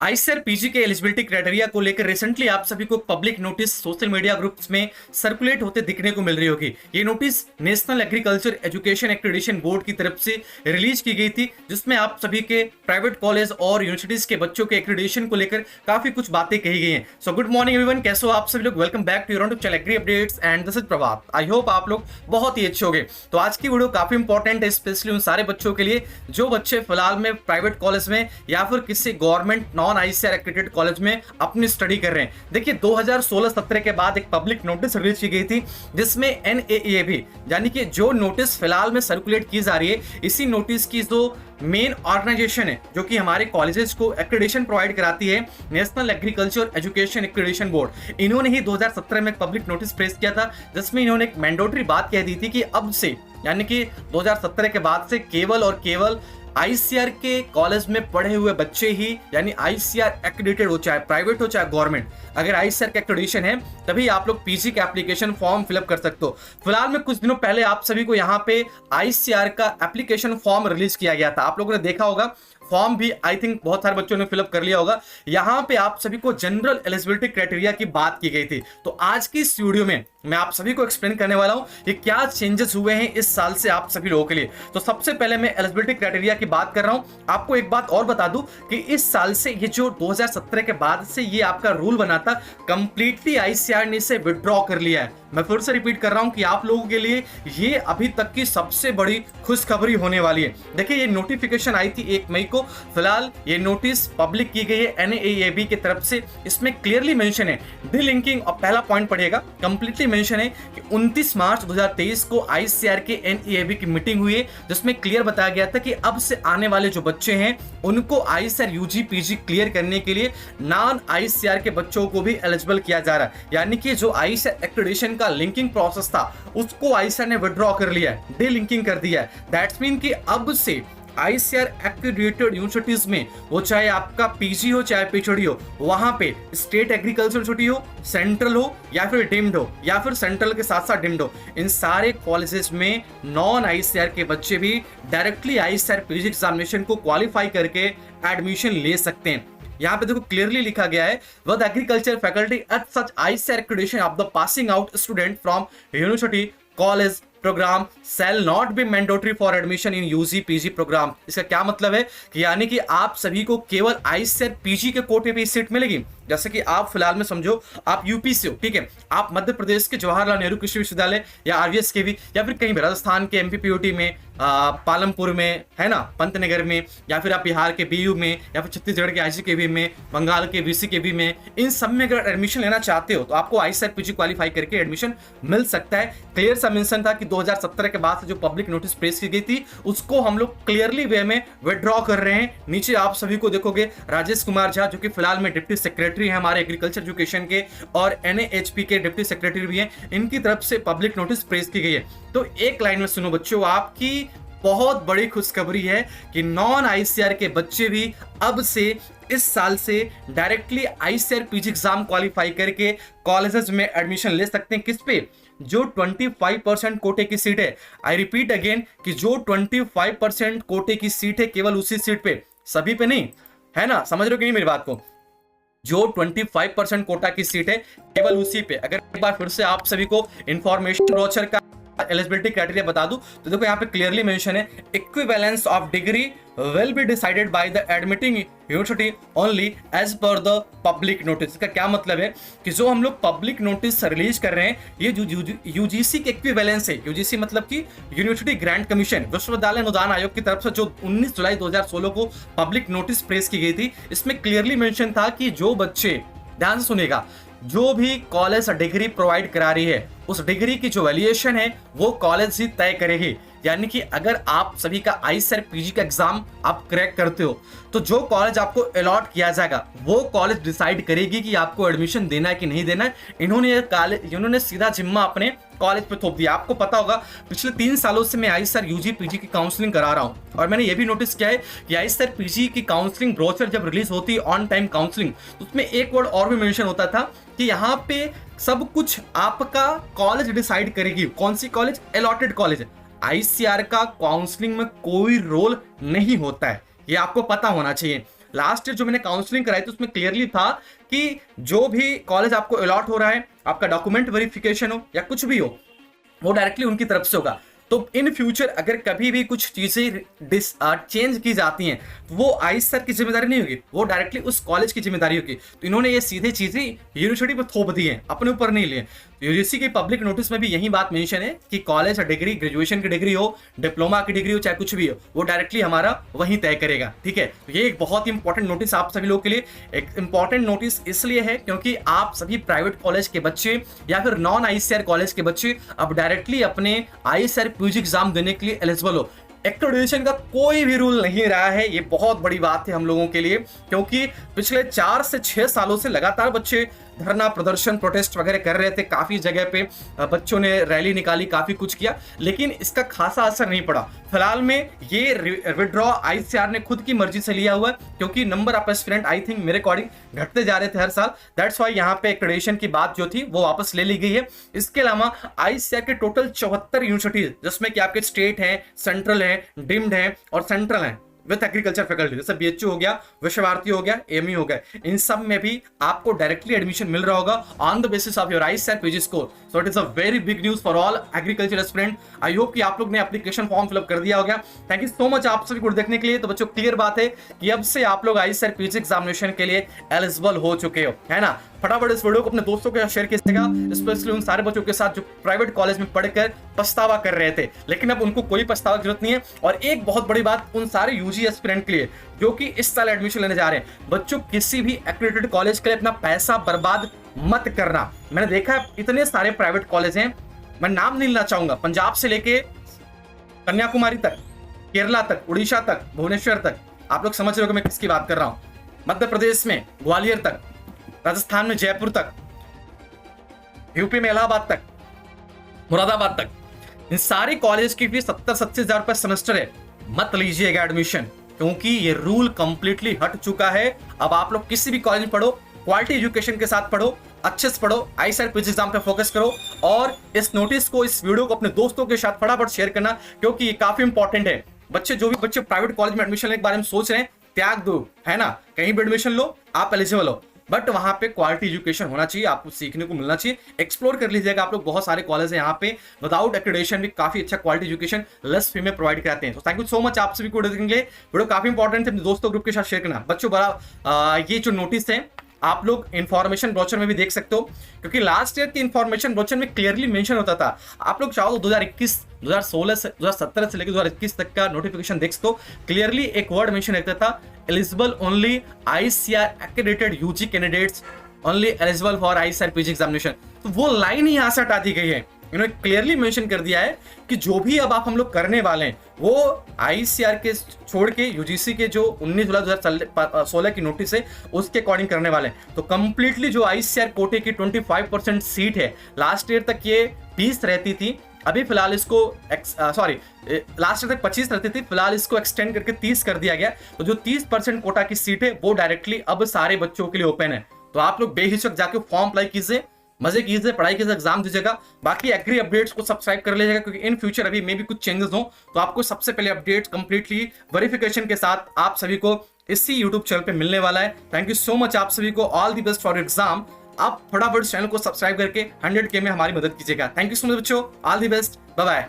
ICR PG के eligibility criteria को लेकर रिसेंटली आप सभी को public notice social media groups में सर्कुलेट होते दिखने को मिल रही होगी। ये notice national agriculture education accreditation board की तरफ से रिलीज की गई थी, जिसमें आप सभी के प्राइवेट कॉलेज और यूनिवर्सिटीज के बच्चों के एक्रेडिटेशन को लेकर काफी कुछ बातें कही गई हैं। सो गुड मॉर्निंग एवरीवन, कैसे हो आप सभी लोग। Welcome back to your YouTube channel agri updates and this is Prabhat. I hope आप लोग बहुत ही अच्छे होंगे। तो आज की वीडियो काफी इंपॉर्टेंट है, स्पेशली उन सारे बच्चों के लिए जो बच्चे फिलहाल में प्राइवेट कॉलेज में या फिर किसी government non ICR accredited college में अपनी स्टडी कर रहे हैं। देखिए 2016-17 के बाद एक पब्लिक नोटिस रिलीज की गई थी, जिसमें एनएईएबी यानी कि जो नोटिस फिलहाल में सर्कुलेट की जा रही है, इसी नोटिस की जो मेन ऑर्गेनाइजेशन है जो कि हमारे कॉलेजेस को एक्रेडिटेशन प्रोवाइड कराती है, national agriculture education accreditation board, इन्होंने ही 2017 में एक पब्लिक नोटिस प्रेस किया था, जिसमें इन्होंने एक मैंडेटरी बात कह दी थी कि अब से यानी कि 2017 के बाद से केवल और केवल आईसीआर के कॉलेज में पढ़े हुए बच्चे ही यानी आईसीआर एक्रेडिटेड हो, चाहे प्राइवेट हो चाहे गवर्नमेंट, अगर आईसीआर का एक्रेडिटेशन है तभी आप लोग पीजी का एप्लीकेशन फॉर्म फिलअप कर सकते हो। फिलहाल में कुछ दिनों पहले आप सभी को यहाँ पे आईसीआर का एप्लीकेशन फॉर्म रिलीज किया गया था, आप लोगों ने देखा होगा। फॉर्म भी आई थिंक बहुत सारे बच्चों ने फिलअप कर लिया होगा। यहाँ पे आप सभी को जनरल एलिजिबिलिटी क्राइटेरिया की बात की गई थी। तो आज की इस वीडियो में मैं आप सभी को एक्सप्लेन करने वाला हूं कि क्या चेंजेस हुए हैं इस साल से आप सभी लोगों के लिए। तो सबसे पहले मैं एलिजिबिलिटी क्राइटेरिया की बात कर रहा हूं। आपको एक बात और बता दूं कि इस साल से ये जो 2017 के बाद से ये आपका रूल बना था, कंप्लीटली आईसीआर ने इसे विड्रॉ कर लिया है। मैं फिर से रिपीट कर रहा हूं कि आप लोगों के लिए ये अभी तक की सबसे बड़ी खुशखबरी होने वाली है। देखिए ये नोटिफिकेशन आई थी 1 मई को, फिलहाल ये नोटिस पब्लिक की गई है एनएईएबी की तरफ से। इसमें क्लियरली मेंशन है डीलिंकिंग, और पहला पॉइंट पढ़िएगा, कंप्लीटली मेंशन है कि 29 मार्च 2023 को आईसीआर के एनएईएबी की मीटिंग हुई है, जिसमें क्लियर बताया गया था कि अब से आने वाले जो बच्चे हैं उनको आईसीआर यूजी पीजी क्लियर करने के लिए नॉन आईसीआर के बच्चों को भी एलिजिबल किया जा रहा है। यानी कि जो आईसीआर एक्रेडिटेशन का लिंकिंग प्रोसेस था उसको आईसीआर ने विड्रॉ कर लिया है, डीलिंकिंग कर दिया है। दैट्स मीन कि अब से आईसीआर एक्रेडिटेड यूनिवर्सिटीज में, वो चाहे आपका पीजी हो चाहे पीएचडी हो, वहां पे स्टेट एग्रीकल्चर यूनिवर्सिटी हो, सेंट्रल हो या फिर डीम्ड हो, या फिर सेंट्रल के साथ साथ डीम्ड हो, इन सारे कॉलेजेस में नॉन आईसीआर के बच्चे भी डायरेक्टली आईसीआर पीजी एग्जामिनेशन को क्वालिफाई करके एडमिशन ले सकते हैं। यहाँ पे देखो क्लियरली लिखा गया है, with agriculture faculty at such ICAR accreditation of the passing out student from university college programme shall not be mandatory for admission in UG PG programme. इसका क्या मतलब है कि यानी कि आप सभी को केवल आईसीआर पीजी के कोटे पे सीट मिलेगी। जैसे कि आप फिलहाल में समझो आप यूपी से हो, ठीक है, आप मध्य प्रदेश के जवाहरलाल नेहरू कृषि विश्वविद्यालय या आरवीएस के भी, या फिर कहीं भी राजस्थान के एमपीपीयूटी में, पालमपुर में, है ना, पंतनगर में, या फिर आप बिहार के बीयू में, या फिर छत्तीसगढ़ के आईजीकेवी में, बंगाल के बीसीकेवी में, इन सब में अगर एडमिशन लेना चाहते हो तो आपको आईसीआर पीजी क्वालिफाई करके एडमिशन मिल सकता है। क्लियर सा मेंशन था कि 2017 के बाद से जो पब्लिक नोटिस प्रेस की गई थी उसको हम लोग क्लियरली वे में विड्रॉ कर रहे हैं। नीचे आप सभी को देखोगे राजेश कुमार झा, जो कि फिलहाल में डिप्टी सेक्रेटरी है हमारे एग्रीकल्चर एजुकेशन के, और एनएएचपी के डिप्टी सेक्रेटरी भी हैं, इनकी तरफ से पब्लिक नोटिस प्रेस की गई है। तो एक लाइन में सुनो बच्चों, आपकी बहुत बड़ी खुशखबरी है कि नॉन आईसीआर के बच्चे भी अब से इस साल से directly ICR PG exam qualify करके कॉलेजेस में एडमिशन ले सकते हैं। किस पे? जो 25% कोटे की सीट है। आई रिपीट अगेन कि जो 25% कोटे की सीट है केवल उसी सीट पे, सभी पे नहीं, है ना, समझ रहे हो कि नहीं मेरी बात को। जो 25% कोटा की सीट है केवल उसी पे। अगर एक बार फिर से आप सभी को इंफॉर्मेशन ब्रोचर का एलिजिबिलिटी क्राइटेरिया बता दूं तो देखो यहाँ पे क्लियरली मेंशन है, equivalence of degree will be decided by the admitting university only as per the public notice. इसका क्या मतलब है कि जो हम लोग पब्लिक नोटिस रिलीज कर रहे हैं, ये जो यूजीसी के इक्विवेलेंस है, यूजीसी मतलब कि यूनिवर्सिटी ग्रांट कमीशन, विश्वविद्यालय अनुदान आयोग की तरफ से जो 19 जुलाई 2016 को पब्लिक नोटिस प्रेस की गई थी, इसमें क्लियरली मेंशन था कि जो बच्चे, ध्यान से सुनेगा, जो भी कॉलेज डिग्री प्रोवाइड करा रही है उस डिग्री की जो वैल्यूएशन है वो कॉलेज ही तय करेगी। यानी कि अगर आप सभी का आईसीआर पीजी का एग्जाम आप क्रैक करते हो तो जो कॉलेज आपको अलॉट किया जाएगा वो कॉलेज डिसाइड करेगी कि आपको एडमिशन देना है कि नहीं देना है। इन्होंने सीधा जिम्मा अपने कॉलेज पे थोप दिया। आपको पता होगा पिछले 3 सालों से मैं आईसीआर यूजी पीजी की काउंसलिंग करा रहा हूं, और मैंने ये भी नोटिस किया है कि आईसीआर पीजी की काउंसलिंग ब्रोचर जब रिलीज होती है ऑन टाइम काउंसलिंग, तो उसमें एक वर्ड और भी मेंशन होता था कि यहाँ पे सब कुछ आपका कॉलेज डिसाइड करेगी। कौन सी कॉलेज? Allotted college. आईसीआर का काउंसलिंग में कोई रोल नहीं होता है, ये आपको पता होना चाहिए। लास्ट ईयर जो मैंने काउंसलिंग कराई थी उसमें क्लियरली था कि जो भी कॉलेज आपको अलॉट हो रहा है, आपका डॉक्यूमेंट वेरिफिकेशन हो या कुछ भी हो, वो डायरेक्टली उनकी तरफ से होगा। तो इन फ्यूचर अगर कभी भी कुछ चीजें चेंज की जाती हैं तो वो आईएएस सर की जिम्मेदारी नहीं होगी, वो डायरेक्टली उस कॉलेज की जिम्मेदारी होगी। तो इन्होंने ये सीधे चीजें यूनिवर्सिटी पर थोप दी हैं, अपने ऊपर नहीं लिए। तो यूजीसी के पब्लिक नोटिस में भी यही बात मेंशन है कि कॉलेज या डिग्री, ग्रेजुएशन की डिग्री हो, डिप्लोमा की डिग्री हो, चाहे कुछ भी हो, वो डायरेक्टली हमारा वही तय करेगा। ठीक है, तो ये एक बहुत ही इंपॉर्टेंट नोटिस आप सभी लोगों के लिए। एक इंपॉर्टेंट नोटिस इसलिए है क्योंकि आप सभी प्राइवेट कॉलेज के बच्चे या फिर नॉन आईसीआर कॉलेज के बच्चे अब डायरेक्टली अपने आईसीआर पीजी एग्जाम देने के लिए एलिजिबल हो। एक्रेडिटेशन का कोई भी रूल नहीं रहा है, ये बहुत बड़ी बात है हम लोगों के लिए, क्योंकि पिछले 4 से 6 सालों से लगातार बच्चे धरना प्रदर्शन प्रोटेस्ट वगैरह कर रहे थे। काफी जगह पे बच्चों ने रैली निकाली, काफी कुछ किया, लेकिन इसका खासा असर नहीं पड़ा। फिलहाल में ये विड्रॉ आईसीआर ने खुद की मर्जी से लिया हुआ है, क्योंकि number of aspirant I think मेरे अकॉर्डिंग घटते जा रहे थे हर साल। दैट्स व्हाई यहाँ पे एक्रेडिटेशन की बात जो थी वो वापस ले ली गई है। इसके अलावा आईसीआर के टोटल 74 यूनिवर्सिटीज, जिसमें कि आपके स्टेट है, सेंट्रल है, डीम्ड है और सेंट्रल है विद एग्रीकल्चर फैकल्टी, जैसे बीएचयू हो गया, विश्व भारती हो गया, एएमई हो गया, इन सब में भी आपको डायरेक्टली एडमिशन मिल रहा होगा on the basis of your ICR PG score. So it is a very big news for all agriculture aspirant. I hope कि आप लोग ने एप्लीकेशन फॉर्म फिलअप कर दिया होगा। थैंक यू सो मच आप सभी को देखने के लिए। तो बच्चों क्लियर बात है कि अब से आप लोग आईसीआर पीजी एग्जामिनेशन के लिए एलिजिबल हो चुके हो, है ना। फटाफट इस वीडियो को अपने दोस्तों के साथ शेयर कीजिएगा, स्पेशली उन सारे बच्चों के साथ जो प्राइवेट कॉलेज में पढ़कर पछतावा कर रहे थे, लेकिन अब उनको कोई पछतावा की जरूरत नहीं है। और एक बहुत बड़ी बात उन सारे यूजी एस्पिरेंट के लिए जो कि इस साल एडमिशन लेने जा रहे हैं, बच्चों किसी भी एक्रेडिटेड कॉलेज के लिए अपना पैसा बर्बाद मत करना। मैंने देखा है इतने सारे प्राइवेट कॉलेज हैं, मैं नाम नहीं लेना चाहूंगा, पंजाब से लेके कन्याकुमारी तक, केरला तक, उड़ीसा तक, भुवनेश्वर तक, आप लोग समझ रहे हो कि मैं किसकी बात कर रहा हूं, मध्य प्रदेश में ग्वालियर तक, राजस्थान में जयपुर तक, यूपी में इलाहाबाद तक, मुरादाबाद तक, इन सारे कॉलेज की फीस 70-80 हजार रुपए सेमेस्टर है। मत लीजिएगा एडमिशन, क्योंकि ये रूल कंप्लीटली हट चुका है। अब आप लोग किसी भी कॉलेज में पढ़ो, क्वालिटी एजुकेशन के साथ पढ़ो, अच्छे से पढ़ो, आईसीआर पीजी एग्जाम पे फोकस करो। और इस नोटिस को, इस वीडियो को अपने दोस्तों के साथ फटाफट शेयर करना, क्योंकि ये काफी इंपॉर्टेंट है। बच्चे, जो भी बच्चे प्राइवेट कॉलेज में एडमिशन लेने के बारे में सोच रहे हैं, त्याग दो, है ना। कहीं भी एडमिशन लो, आप एलिजिबल हो, बट वहां पे क्वालिटी एजुकेशन होना चाहिए, आपको सीखने को मिलना चाहिए। एक्सप्लोर कर लीजिएगा आप लोग, बहुत सारे कॉलेज हैं यहाँ पे विदाउट एक्रेडिटेशन भी काफी अच्छा क्वालिटी एजुकेशन लेस फी में प्रोवाइड कराते हैं। तो थैंक यू सो मच आप सभी को देखेंगे, वीडियो काफी इंपॉर्टेंट है, अपने दोस्तों ग्रुप के साथ शेयर करना। बच्चों बड़ा ये जो नोटिस है आप लोग इंफॉर्मेशन ब्रोचर में भी देख सकते हो, क्योंकि लास्ट ईयर की इंफॉर्मेशन ब्रोचर में क्लियरली मेंशन होता था। आप लोग चाहो तो 2021, 2016 से 2017 से लेकर 2021 तक का नोटिफिकेशन देख सकते हो। क्लियरली एक वर्ड मेंशन रहता था, eligible only ICAR accredited UG candidates only eligible for ICAR PG examination. तो वो लाइन ही यहां से हटा दी गई है। इन्होंने क्लियरली मेंशन कर दिया है कि जो भी अब आप हम लोग करने वाले हैं वो आईसीआर के छोड़ के यूजीसी के जो 19 जुलाई 2016 की नोटिस है उसके अकॉर्डिंग करने वाले हैं। तो कंप्लीटली जो आईसीआर कोटे की 25% सीट है, लास्ट ईयर तक ये 20 रहती थी, अभी फिलहाल इसको लास्ट ईयर तक 25 रहती थी, फिलहाल इसको एक्सटेंड करके 30 कर दिया गया। तो जो 30% कोटा की सीट है वो डायरेक्टली अब सारे बच्चों के लिए ओपन है। तो आप लोग बेहिचक जाके फॉर्म अप्लाई कीजिए, मजे कीजिए, पढ़ाई कीजिए, एग्जाम दीजिएगा। बाकी एग्री अपडेट्स को सब्सक्राइब कर लीजिएगा, क्योंकि इन फ्यूचर अभी मे भी कुछ चेंजेस हो तो आपको सबसे पहले अपडेट्स कंप्लीटली वेरिफिकेशन के साथ आप सभी को इसी यूट्यूब चैनल पे मिलने वाला है। थैंक यू सो मच आप सभी को, all the best for exam. आप फटाफट चैनल को सब्सक्राइब करके 100K में हमारी मदद कीजिएगा। थैंक यू सो मच बच्चों, all the best, bye bye.